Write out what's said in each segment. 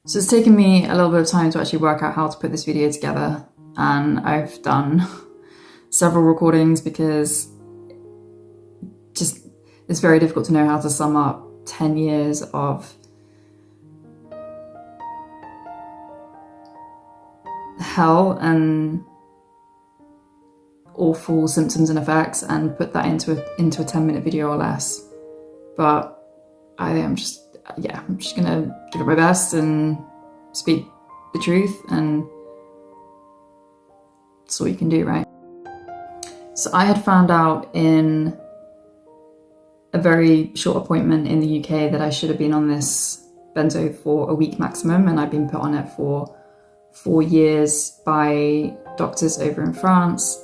So it's taken me a little bit of time to actually work out how to put this video together, and I've done several recordings because just it's very difficult to know how to sum up 10 years of hell and awful symptoms and effects and put that into a 10-minute video or less. But I'm just gonna give it my best and speak the truth, and that's all you can do, right? So I had found out in a very short appointment in the UK that I should have been on this benzo for a week maximum, and I'd been put on it for 4 years by doctors over in France,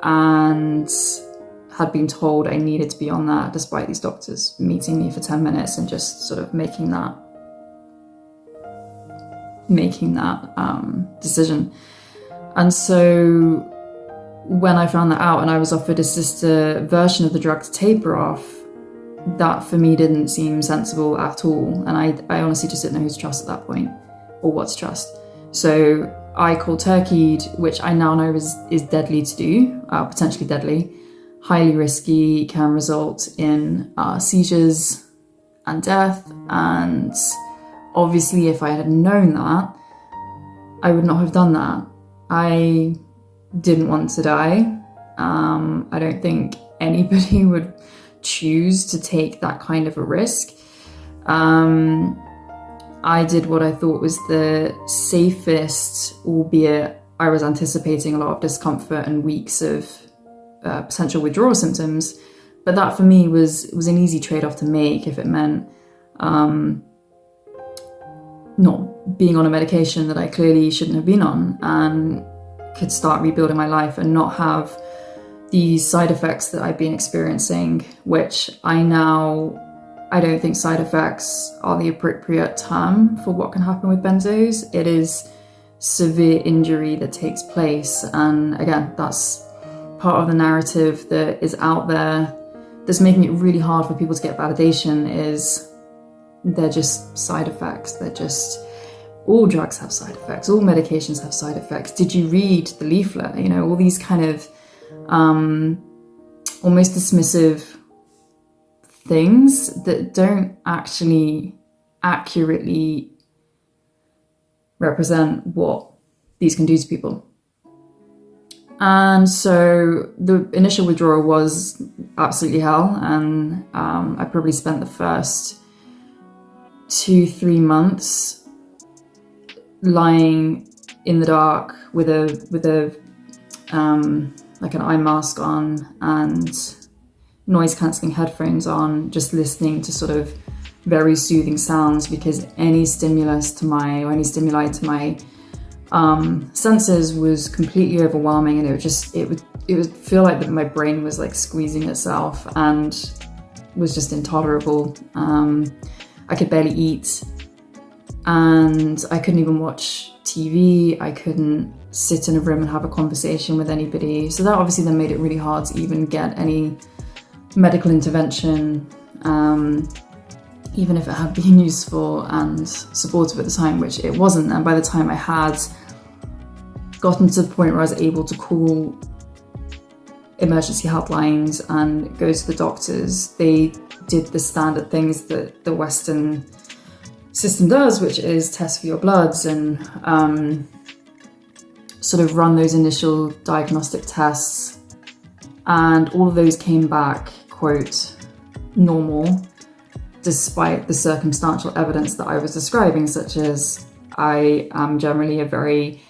and had been told I needed to be on that despite these doctors meeting me for 10 minutes and just sort of making that decision. And so when I found that out and I was offered a sister version of the drug to taper off, that for me didn't seem sensible at all. And I honestly just didn't know who to trust at that point or what to trust. So I cold turkeyed, which I now know is deadly to do, potentially deadly, highly risky, can result in seizures and death. And obviously if I had known that, I would not have done that. I didn't want to die. I don't think anybody would choose to take that kind of a risk. I did what I thought was the safest, albeit I was anticipating a lot of discomfort and weeks of potential withdrawal symptoms. But that for me was an easy trade-off to make if it meant not being on a medication that I clearly shouldn't have been on, and could start rebuilding my life and not have the side effects that I've been experiencing, which I don't think side effects are the appropriate term for what can happen with benzos. It is severe injury that takes place. And again, that's part of the narrative that is out there that's making it really hard for people to get validation. Is they're just side effects. They're just, all drugs have side effects, all medications have side effects. Did you read the leaflet? You know, all these kind of almost dismissive things that don't actually accurately represent what these can do to people. And so the initial withdrawal was absolutely hell, and I probably spent the first 2-3 months lying in the dark with a like an eye mask on and noise cancelling headphones on, just listening to sort of very soothing sounds, because any stimuli to my senses was completely overwhelming, and it would feel like that my brain was like squeezing itself and was just intolerable. I could barely eat, and I couldn't even watch TV. I couldn't sit in a room and have a conversation with anybody. So that obviously then made it really hard to even get any medical intervention, even if it had been useful and supportive at the time, which it wasn't. And by the time I had gotten to the point where I was able to call emergency helplines and go to the doctors, they did the standard things that the Western system does, which is test for your bloods and sort of run those initial diagnostic tests. And all of those came back, quote, normal, despite the circumstantial evidence that I was describing, such as I am generally a very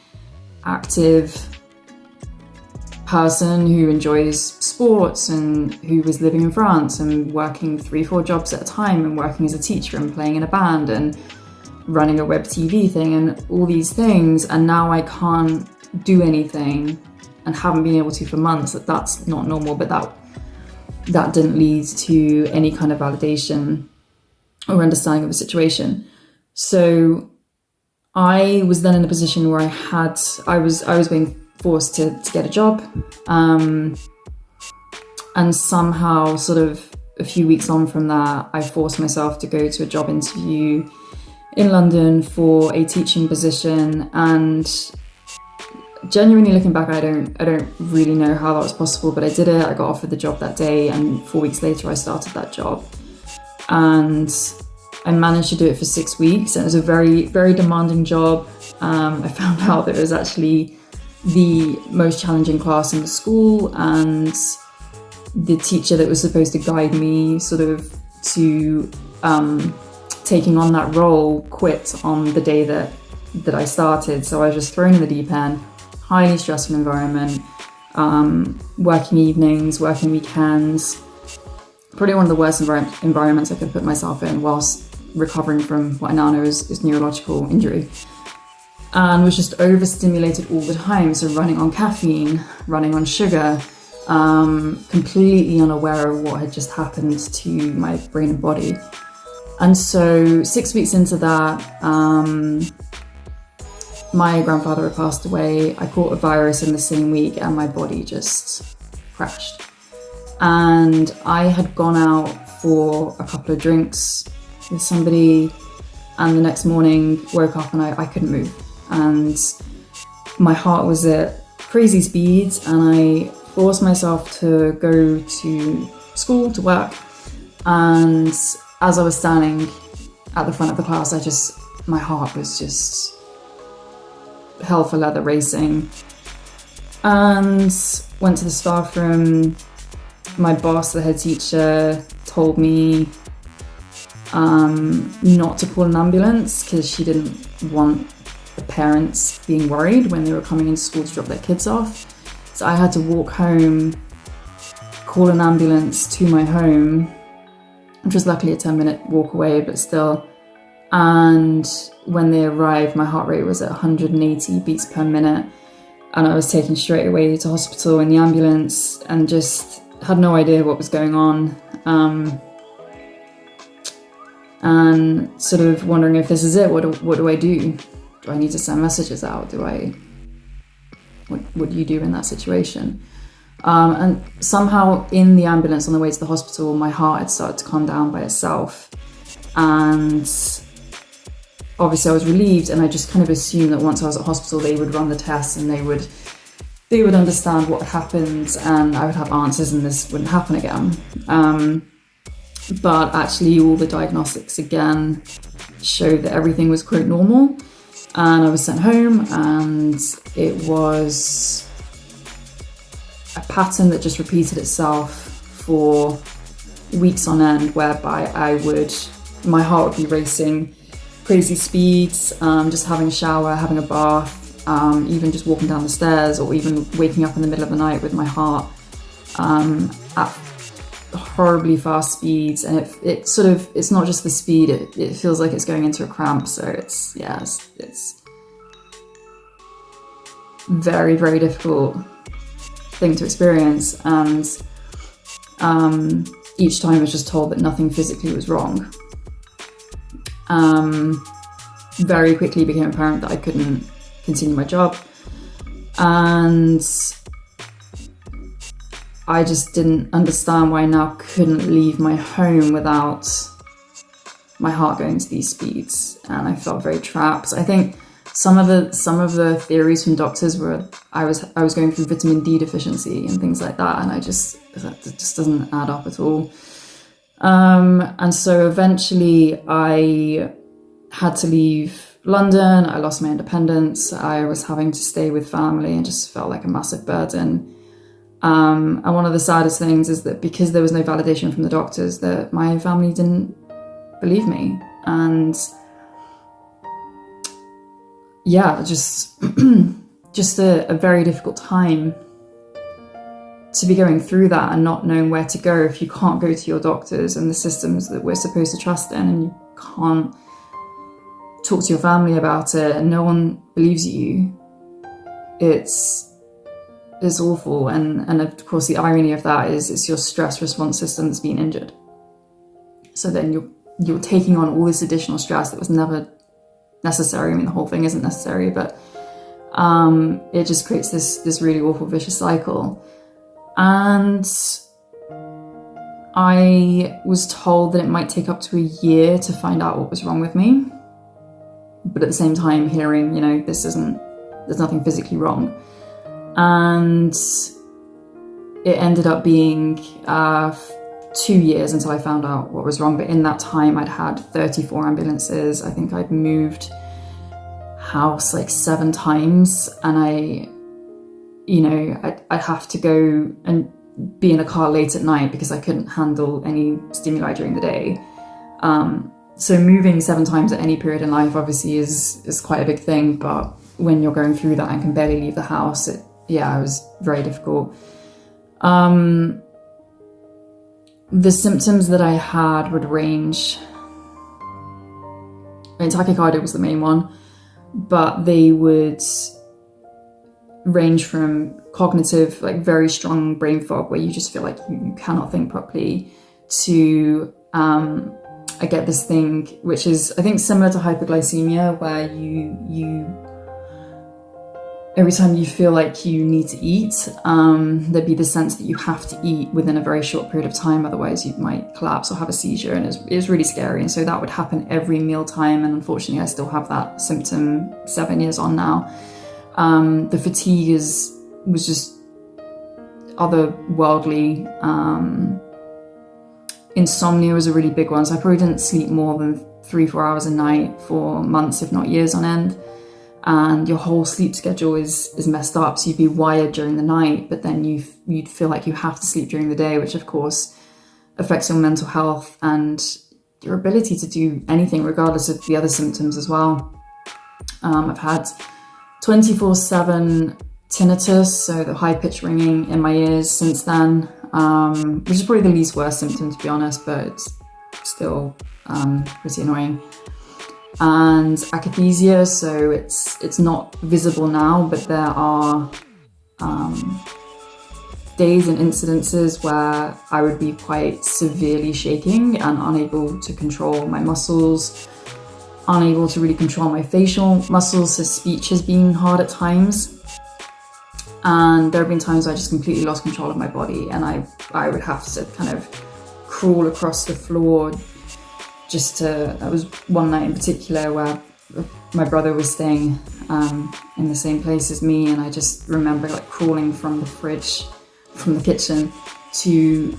active person who enjoys sports and who was living in France and working 3-4 jobs at a time and working as a teacher and playing in a band and running a web TV thing and all these things. And now I can't do anything and haven't been able to for months. That's not normal, but that didn't lead to any kind of validation or understanding of the situation. So I was then in a position where I was being forced to get a job, and somehow sort of a few weeks on from that, I forced myself to go to a job interview in London for a teaching position, and genuinely looking back, I don't really know how that was possible, but I did it. I got offered the job that day, and 4 weeks later I started that job, and I managed to do it for 6 weeks. And it was a very, very demanding job. I found out that it was actually the most challenging class in the school, and the teacher that was supposed to guide me sort of to taking on that role quit on the day that I started. So I was just thrown in the deep end, highly stressful environment, working evenings, working weekends, probably one of the worst environments I could put myself in whilst recovering from what I now know is neurological injury. And was just overstimulated all the time, so running on caffeine, running on sugar, completely unaware of what had just happened to my brain and body. And so 6 weeks into that, my grandfather had passed away. I caught a virus in the same week, and my body just crashed. And I had gone out for a couple of drinks with somebody, and the next morning woke up and I couldn't move. And my heart was at crazy speeds, and I forced myself to go to school, to work. And as I was standing at the front of the class, my heart was just hell for leather racing. And went to the staff room. My boss, the head teacher, told me not to call an ambulance because she didn't want the parents being worried when they were coming into school to drop their kids off. So I had to walk home, call an ambulance to my home, which was luckily a 10-minute walk away, but still. And when they arrived, my heart rate was at 180 beats per minute, and I was taken straight away to hospital in the ambulance and just had no idea what was going on. And sort of wondering if this is it. What do I do? Do I need to send messages out? What do you do in that situation? And somehow in the ambulance on the way to the hospital, my heart had started to calm down by itself. And obviously I was relieved, and I just kind of assumed that once I was at hospital, they would run the tests and they would understand what had happened, and I would have answers and this wouldn't happen again. But actually all the diagnostics again showed that everything was quote normal. And I was sent home, and it was a pattern that just repeated itself for weeks on end, whereby my heart would be racing crazy speeds, just having a shower, having a bath, even just walking down the stairs, or even waking up in the middle of the night with my heart at horribly fast speeds. And it's not just the speed, it feels like it's going into a cramp. So it's very, very difficult thing to experience. And each time I was just told that nothing physically was wrong. Very quickly became apparent that I couldn't continue my job, and I just didn't understand why I now couldn't leave my home without my heart going to these speeds, and I felt very trapped. I think some of the theories from doctors were I was going through vitamin D deficiency and things like that, and that just doesn't add up at all. And so eventually I had to leave London. I lost my independence. I was having to stay with family and just felt like a massive burden. And one of the saddest things is that because there was no validation from the doctors, that my family didn't believe me. And yeah, just a very difficult time to be going through that and not knowing where to go if you can't go to your doctors and the systems that we're supposed to trust in, and you can't talk to your family about it and no one believes you. It's awful. And of course the irony of that is it's your stress response system that's been injured. So then you're taking on all this additional stress that was never necessary. I mean, the whole thing isn't necessary, but it just creates this really awful vicious cycle. And I was told that it might take up to a year to find out what was wrong with me. but at the same time hearing, there's nothing physically wrong. And it ended up being 2 years until I found out what was wrong. But in that time, I'd had 34 ambulances. I think I'd moved house like 7 times, and I'd have to go and be in a car late at night because I couldn't handle any stimuli during the day. So moving 7 times at any period in life obviously is quite a big thing, but when you're going through that and can barely leave the house, it was very difficult. The symptoms that I had would range. Tachycardia was the main one, but they would range from cognitive, like very strong brain fog where you just feel like you cannot think properly, to I get this thing which is, I think, similar to hyperglycemia, where you every time you feel like you need to eat, there'd be the sense that you have to eat within a very short period of time, otherwise you might collapse or have a seizure, and it's really scary. And so that would happen every mealtime, and unfortunately I still have that symptom 7 years on now. The fatigue was just otherworldly. Insomnia was a really big one, so I probably didn't sleep more than 3-4 hours a night for months, if not years on end. And your whole sleep schedule is messed up, so you'd be wired during the night, but then you'd feel like you have to sleep during the day, which of course affects your mental health and your ability to do anything regardless of the other symptoms as well. I've had 24/7 tinnitus, so the high-pitched ringing in my ears since then, which is probably the least worst symptom, to be honest, but it's still pretty annoying. And akathisia, so it's not visible now, but there are days and incidences where I would be quite severely shaking and unable to control my muscles, unable to really control my facial muscles, so speech has been hard at times. And there have been times I just completely lost control of my body, and I would have to kind of crawl across the floor that was one night in particular where my brother was staying in the same place as me, and I just remember like crawling from the fridge, from the kitchen to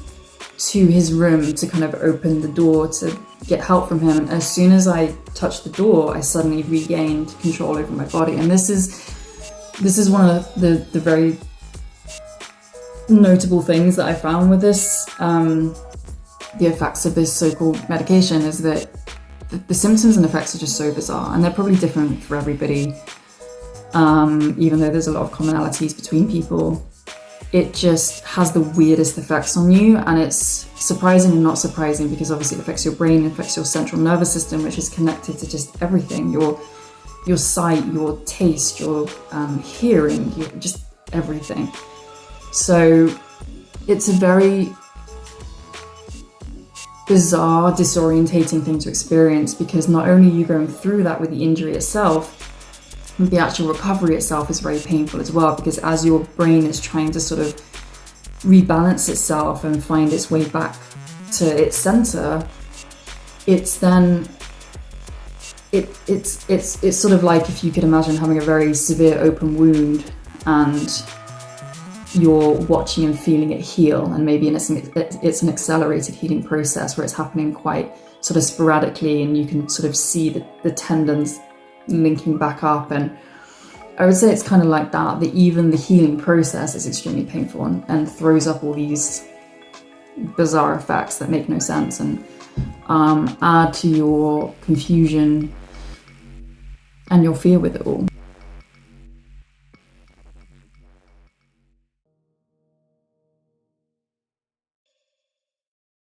his room to kind of open the door to get help from him. And as soon as I touched the door, I suddenly regained control over my body. And this is one of the very notable things that I found with this, the effects of this so-called medication, is that the symptoms and effects are just so bizarre, and they're probably different for everybody, even though there's a lot of commonalities between people. It just has the weirdest effects on you, and it's surprising and not surprising because obviously it affects your brain, it affects your central nervous system, which is connected to just everything, your sight, your taste, your hearing, just everything. So it's a very bizarre, disorientating thing to experience, because not only are you going through that with the injury itself, the actual recovery itself is very painful as well, because as your brain is trying to sort of rebalance itself and find its way back to its center, it's sort of like if you could imagine having a very severe open wound and you're watching and feeling it heal, and maybe it's an accelerated healing process where it's happening quite sort of sporadically, and you can sort of see the tendons linking back up. And I would say it's kind of like that even the healing process is extremely painful and throws up all these bizarre effects that make no sense and add to your confusion and your fear with it all.